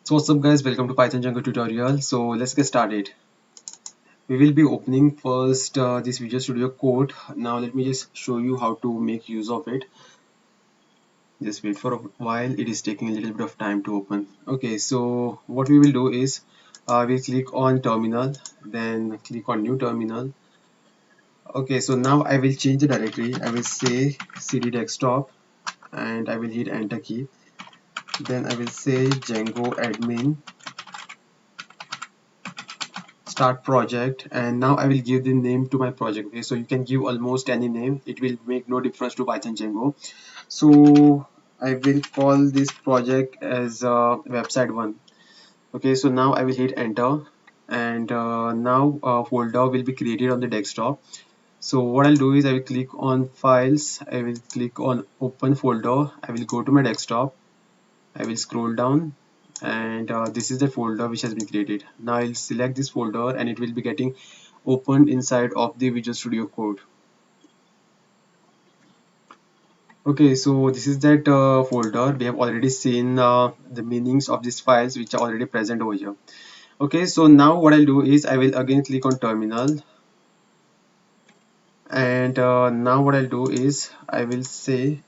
So what's up guys, welcome to Python Django tutorial. So let's get started. We will be opening first this Visual Studio Code. Now let me just show you how to make use of it. Just wait for a while, it is taking a little bit of time to open. Okay, so what we will do is we'll click on terminal, then click on new terminal. Okay, so now I will change the directory. I will say cd desktop and I will hit enter key. Then I will say Django admin start project, and now I will give the name to my project. Okay, so you can give almost any name, it will make no difference to Python Django. So I will call this project as website 1. Okay, so now I will hit enter, and now a folder will be created on the desktop. So what I'll do is I will click on files, I will click on open folder, I will go to my desktop, I will scroll down, and this is the folder which has been created. Now I'll select this folder and it will be getting opened inside of the Visual Studio Code. Okay, so this is that folder. We have already seen the meanings of these files which are already present over here. Okay, so now what I'll do is I will again click on terminal, and now what I'll do is I will say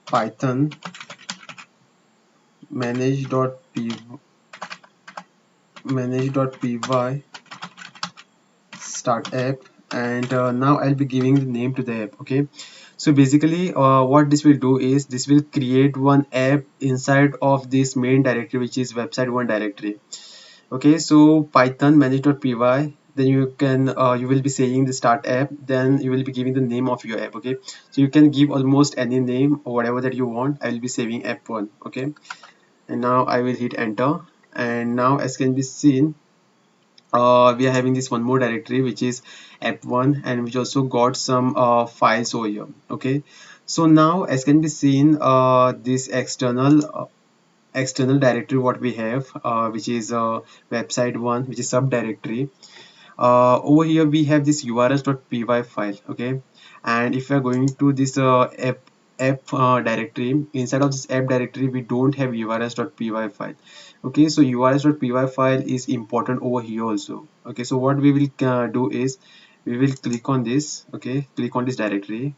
Python manage.py start app, and now I'll be giving the name to the app. Okay, so basically what this will do is this will create one app inside of this main directory, which is website 1 directory. Okay, so Python manage.py, then you can you will be saying the start app, then you will be giving the name of your app. Okay, so you can give almost any name or whatever that you want. I will be saving app1. Okay, and now I will hit enter, and now as can be seen we are having this one more directory which is app1, and which also got some files over here. Okay, so now as can be seen this external directory what we have, which is website 1, which is subdirectory. Over here we have this urls.py file. Okay, and if we are going to this app directory, inside of this app directory we don't have urls.py file. Okay, so urls.py file is important over here also. Okay, so what we will do is we will click on this. Okay, click on this directory,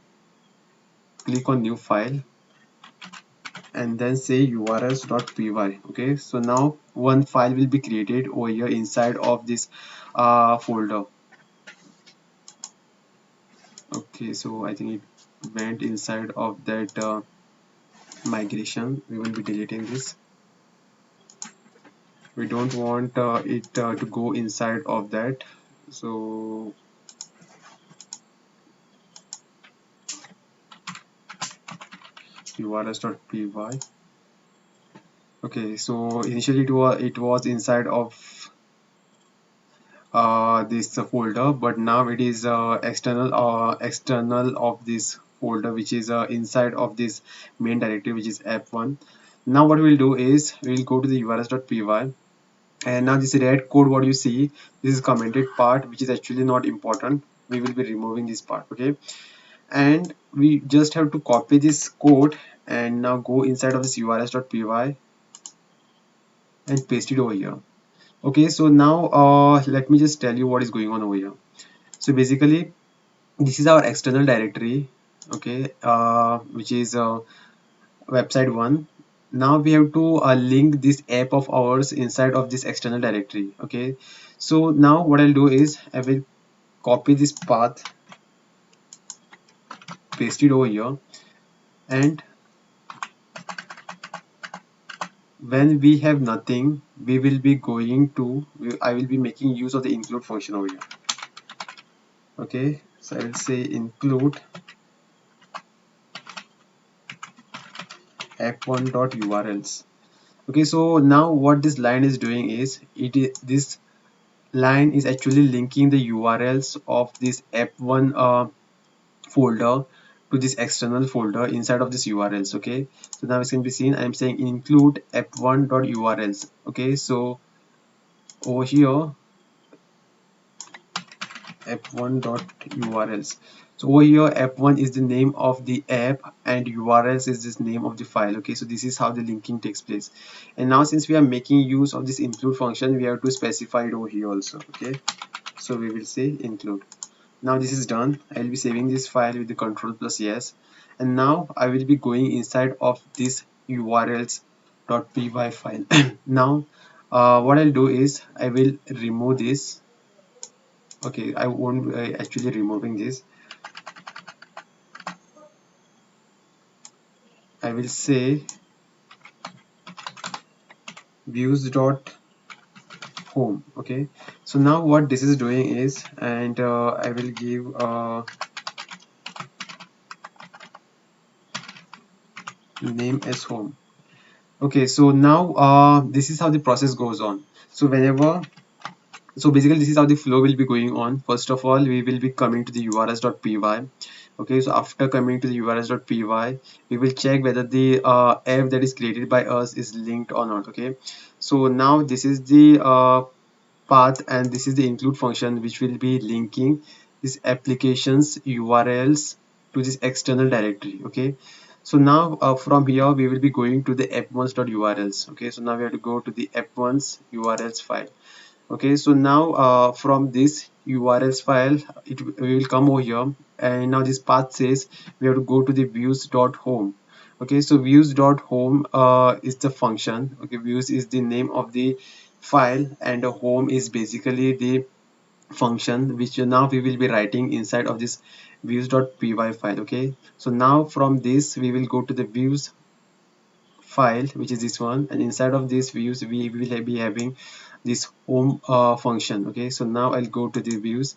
click on new file, and then say urls.py. Okay, so now one file will be created over here inside of this folder. Okay, so I think it went inside of that migration. We will be deleting this. We don't want it to go inside of that, so urls.py. Okay, so initially it was inside of this folder, but now it is external of this folder, which is inside of this main directory, which is app1. Now what we'll do is we'll go to the urls.py, and now this red code what you see, this is commented part, which is actually not important. We will be removing this part. Okay, and we just have to copy this code and now go inside of this urls.py and paste it over here. Okay, so now let me just tell you what is going on over here. So basically this is our external directory. Okay, which is website 1. Now we have to link this app of ours inside of this external directory. Okay, so now what I'll do is I will copy this path, paste it over here, and when we have nothing, we will be going to I will be making use of the include function over here. Okay, so I will say include app1.urls. Okay, so now what this line is doing is this line is actually linking the URLs of this app1 folder to this external folder inside of this URLs. Okay, so now it can be seen I'm saying include app1.urls. Okay, so over here app1.urls. So over here app1 is the name of the app and urls is this name of the file. Okay, so this is how the linking takes place. And now since we are making use of this include function, we have to specify it over here also. Okay, so we will say include. Now this is done. I will be saving this file with the control plus yes, and now I will be going inside of this urls.py file. Now what I'll do is I will remove this. Okay, I won't actually removing this. I will say views.home. Okay, so now what this is doing is, and I will give name as home. Okay, so now this is how the process goes on. So whenever, so basically this is how the flow will be going on. First of all, we will be coming to the urls.py. Okay, so after coming to the urls.py, we will check whether the app that is created by us is linked or not. Okay, so now this is the path and this is the include function which will be linking these applications urls to this external directory. Okay, so now from here we will be going to the app1's.urls. Okay, so now we have to go to the app1's urls file. Okay, so now from this urls file we will come over here, and now this path says we have to go to the views.home. Okay, so views.home is the function. Okay, views is the name of the file and home is basically the function which now we will be writing inside of this views.py file. Okay, so now from this we will go to the views file, which is this one, and inside of this views we will be having this home function. Okay, so now I'll go to the views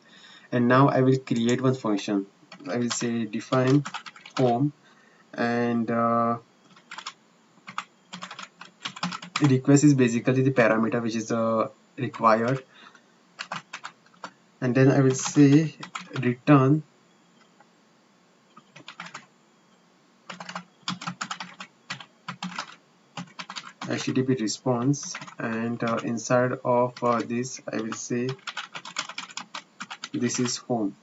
and now I will create one function. I will say define home, and request is basically the parameter which is required, and then I will say return HTTP response, and inside of this I will say this is home.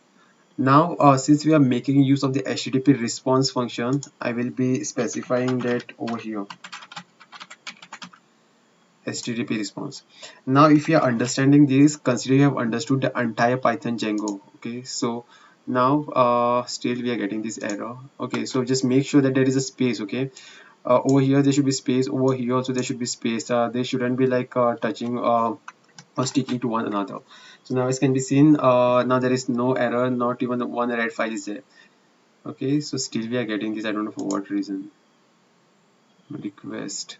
Now since we are making use of the HTTP response function, I will be specifying that over here, HTTP response. Now if you are understanding this, consider you have understood the entire Python Django. Okay, so now still we are getting this error. Okay, so just make sure that there is a space. Okay, over here there should be space, over here also there should be space. They shouldn't be like touching or sticking to one another. So now as can be seen, now there is no error, not even one red file is there. Okay, so still we are getting this, I don't know for what reason. Request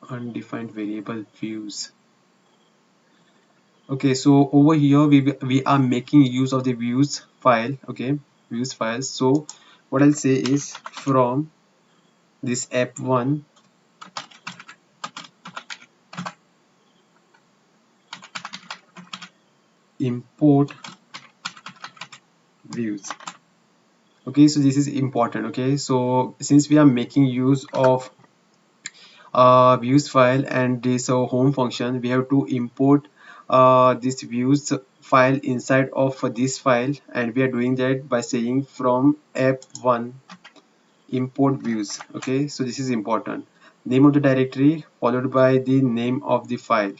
undefined variable views. Okay, so over here we are making use of the views file. Okay, views files. So what I'll say is from this app1 import views. Okay, so this is important. Okay, so since we are making use of views file and this home function, we have to import this views file inside of this file, and we are doing that by saying from app1 import views. Okay, so this is important. Name of the directory followed by the name of the file.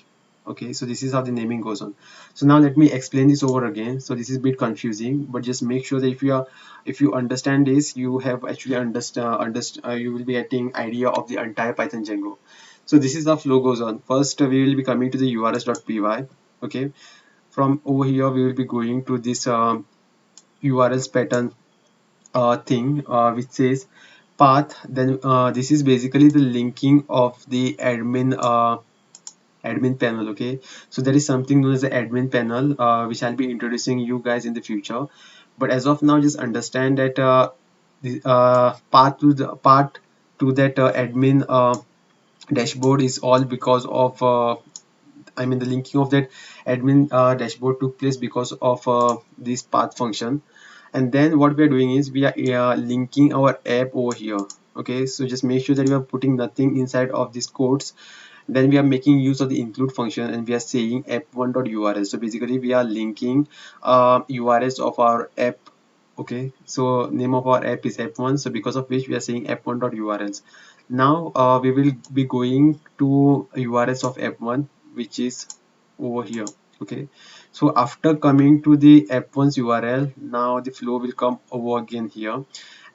Okay, so this is how the naming goes on. So now let me explain this over again. So this is a bit confusing, but just make sure that if you understand this, you have actually you will be getting idea of the entire Python Django. So this is how flow goes on. First we will be coming to the urls.py. Okay, from over here we will be going to this urls pattern thing which says path. Then this is basically the linking of the admin panel. Okay, so there is something known as the admin panel which I'll be introducing you guys in the future, but as of now just understand that the path to that admin dashboard is all because of I mean the linking of that admin dashboard took place because of this path function. And then what we are doing is we are linking our app over here. Okay, so just make sure that you are putting nothing inside of these codes, Then we are making use of the include function and we are saying app1.url. So basically we are linking URLs of our app. Okay, so name of our app is app1, so because of which we are saying app1.urls. Now we will be going to URLs of app1, which is over here. Okay, so after coming to the app1's URL, now the flow will come over again here.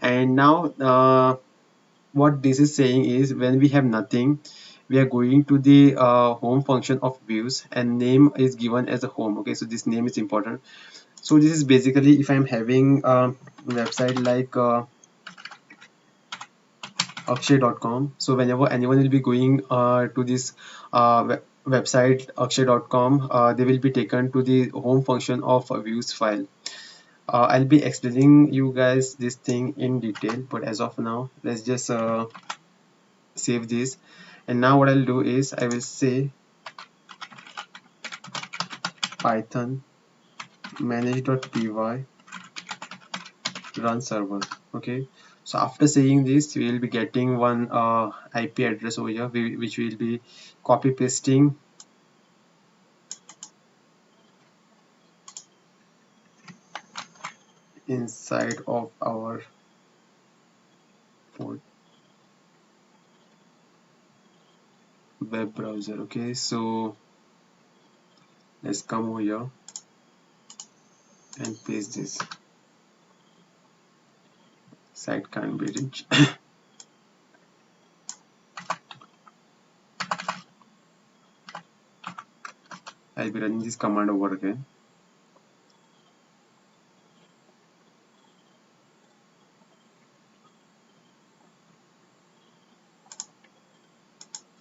And now what this is saying is, when we have nothing, we are going to the home function of views and name is given as a home. Okay, so this name is important. So this is basically if I'm having a website like akshay.com. So whenever anyone will be going to this website akshay.com, they will be taken to the home function of a views file. I'll be explaining you guys this thing in detail, but as of now, let's just save this. And now what I'll do is I will say python manage.py run server. Okay, so after saying this, we will be getting one IP address over here, which will be copy pasting inside of our web browser. Okay, so let's come over here and paste this. Site can't be reached. I'll be running this command over again.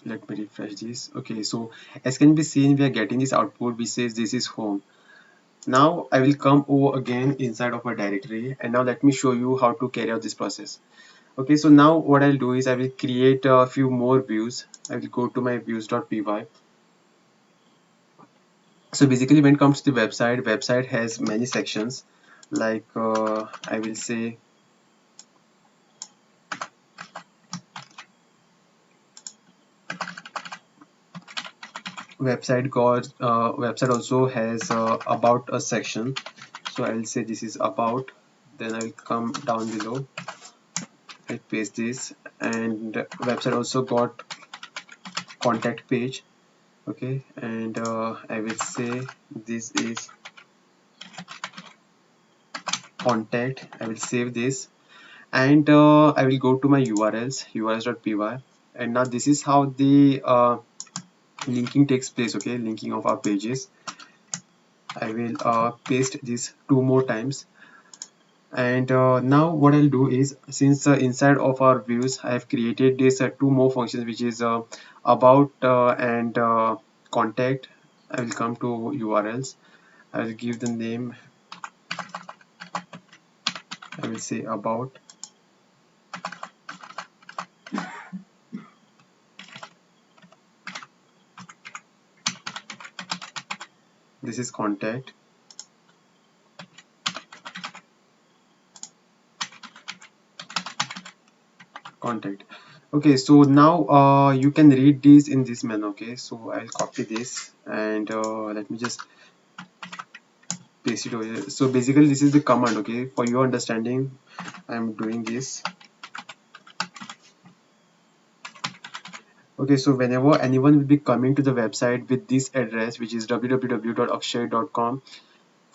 Let me refresh this. Okay, so as can be seen, we are getting this output which says this is home. Now I will come over again inside of a directory, and now let me show you how to carry out this process. Okay, so now what I'll do is I will create a few more views. I will go to my views.py. So basically when it comes to the website has many sections, like I will say website also has about a section. So I will say this is about, then I will come down below, I paste this, and website also got contact page. Okay, and I will say this is contact. I will save this, and I will go to my urls.py, and now this is how the linking takes place. Okay, linking of our pages. I will paste this two more times, and now what I'll do is, since inside of our views I have created this two more functions, which is about and contact. I will come to URLs. I will give the name. I will say about. This is contact. Contact. Okay, so now you can read these in this manner. Okay, so I'll copy this and let me just paste it over here. So basically this is the command. Okay, for your understanding, I'm doing this. Okay, so whenever anyone will be coming to the website with this address, which is www.akshay.com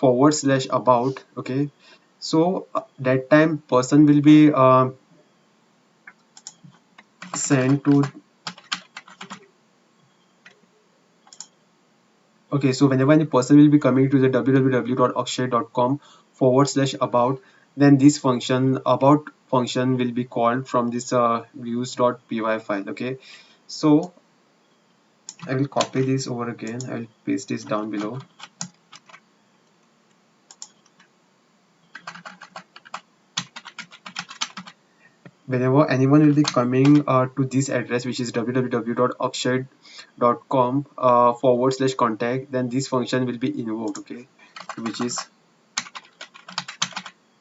/about. Okay, so that time person will be sent to. Okay, so whenever any person will be coming to the www.akshay.com /about, then this function about function will be called from this views.py file. Okay, so I will copy this over again. I will paste this down below. Whenever anyone will be coming to this address, which is www.akshay.com /contact, then this function will be invoked. Okay, which is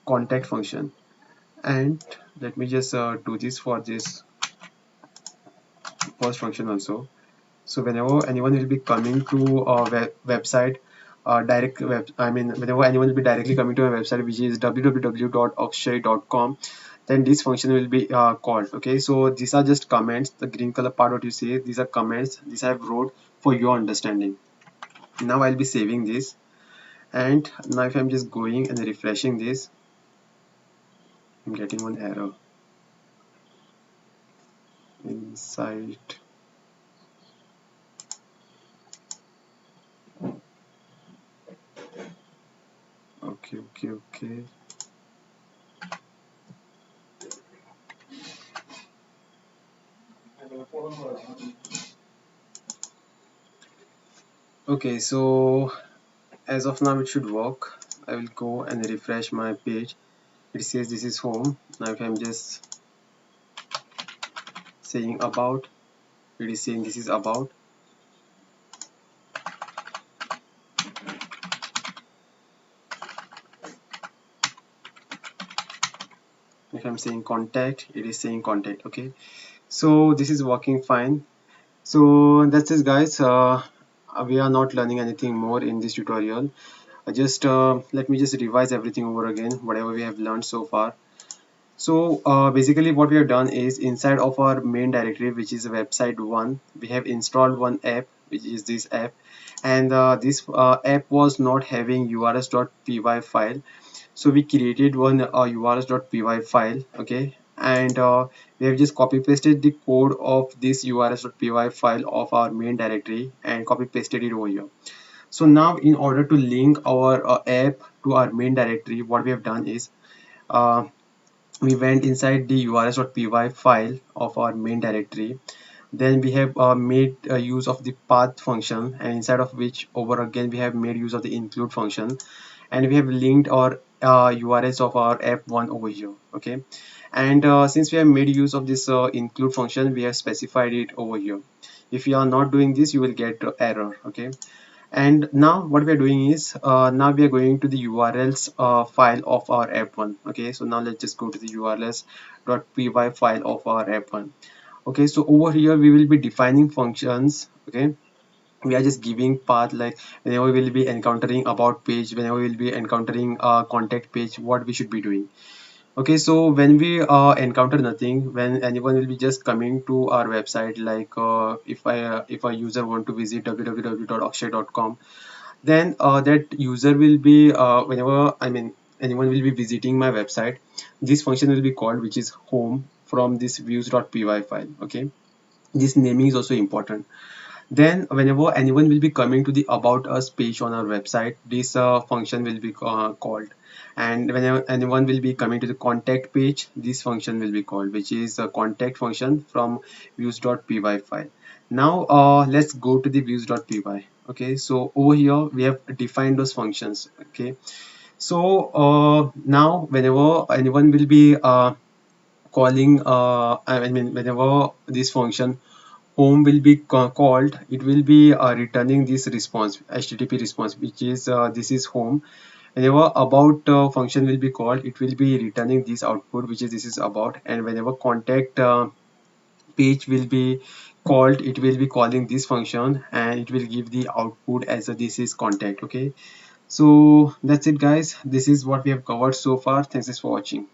contact function. And let me just do this for this first function also. So whenever anyone will be coming to a website, direct web I mean whenever anyone will be directly coming to a website which is www.akshay.com, then this function will be called. Okay, so these are just comments. The green color part what you see, these are comments. These I have wrote for your understanding. Now I'll be saving this, and now if I'm just going and refreshing this, I'm getting one error inside. Okay, okay, okay. Okay, so as of now it should work. I will go and refresh my page. It says this is home. Now if I'm just saying about, it is saying this is about. If I'm saying contact, it is saying contact. Okay, so this is working fine. So that's it guys. We are not learning anything more in this tutorial. Just let me just revise everything over again, whatever we have learned so far. So basically what we have done is inside of our main directory, which is website 1, we have installed one app, which is this app, and this app was not having urs.py file. So we created one urs.py file. Okay, and we have just copy pasted the code of this urs.py file of our main directory and copy pasted it over here. So now in order to link our app to our main directory, what we have done is uh, we went inside the urs.py file of our main directory. Then we have made use of the path function, and inside of which over again we have made use of the include function, and we have linked our URLs of our app1 over here. Okay, and since we have made use of this include function, we have specified it over here. If you are not doing this, you will get error. Okay, and now what we are doing is now we are going to the urls file of our app1. Okay, so now let's just go to the urls.py file of our app1. Okay, so over here we will be defining functions. Okay, we are just giving path, like whenever we will be encountering about page, whenever we will be encountering a contact page, what we should be doing. Okay, so when we encounter nothing, when anyone will be just coming to our website, like if a user want to visit www.akshay.com, then that user will be whenever I mean anyone will be visiting my website, this function will be called, which is home, from this views.py file. Okay, this naming is also important. Then whenever anyone will be coming to the about us page on our website, this function will be called. And whenever anyone will be coming to the contact page, this function will be called, which is a contact function from views.py file. Now let's go to the views.py. Okay, so over here we have defined those functions. Okay, so now whenever anyone will be calling I mean whenever this function home will be called, it will be returning this response, http response, which is this is home. Whenever about function will be called, it will be returning this output, which is this is about. And whenever contact page will be called, it will be calling this function, and it will give the output as a this is contact. Okay, so that's it guys, this is what we have covered so far. Thanks for watching.